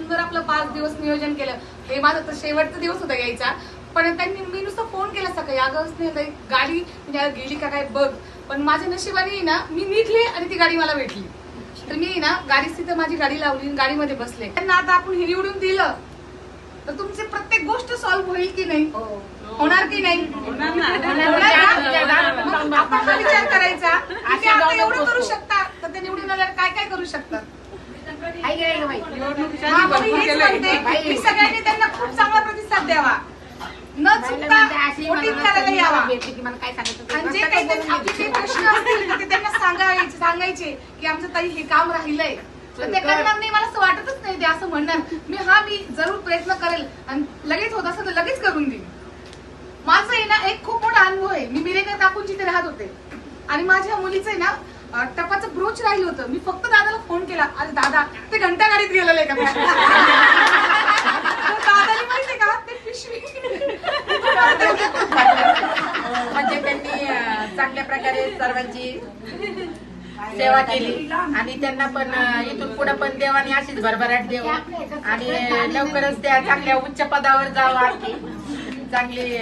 सुंदर आपलं 5 दिवस नियोजन केलं. हे माझं तर शेवटचा दिवस होता यायचा, पण त्यांनी मी नुसतं फोन केला सकाळी, अगं स्नेहल गाडी म्हणजे गेली का काय बघ. पण माझ्या नशिबाने ना मी निघले आणि ती गाडी मला भेटली. तर मी ना गाडीच तिथं माझी गाडी लावली, गाडीमध्ये बसले. त्यांना आता आपण हे निवडून दिलं तर तुमची प्रत्येक गोष्ट सॉल्व्ह होईल की नाही? होणार की नाही? आपण हा विचार करायचा की आता एवढं करू शकतात तर ते निवडून आल्यावर काय काय करू शकतात. मी सगळ्यांनी त्यांना खूप चांगला प्रतिसाद द्यावा, न चुकता वोटिंग करायला यावा. आणि जे काही आपले जे प्रश्न असतील ते त्यांना सांगायचे की आमचं ताई हे काम राहिलंय, तर ते करणार नाही मला असं वाटतच नाही. ते असं म्हणणार मी जरूर प्रयत्न करेल आणि लगेच होत असं तर लगेच करून देईन. माझं आहे ना एक खूप मोठा अनुभव आहे. मी मिरेकर काकूंची तिथे राहत होते आणि माझ्या मुलीचं आहे ना टपाचं ब्रोच राहिलं होतं. मी फक्त दादाला फोन केला, अरे दादा ते घंटा गाडीत गेलेलं आहे का पिशवी. दादानी माहितीये का ते पिशवी म्हणजे त्यांनी चांगल्या प्रकारे सर्वांची सेवा केली आणि त्यांना पण इथून पुढे पण देवाने अशीच भरभराट देव आणि लवकरच त्या चांगल्या उच्च पदावर जावं, आणखी चांगली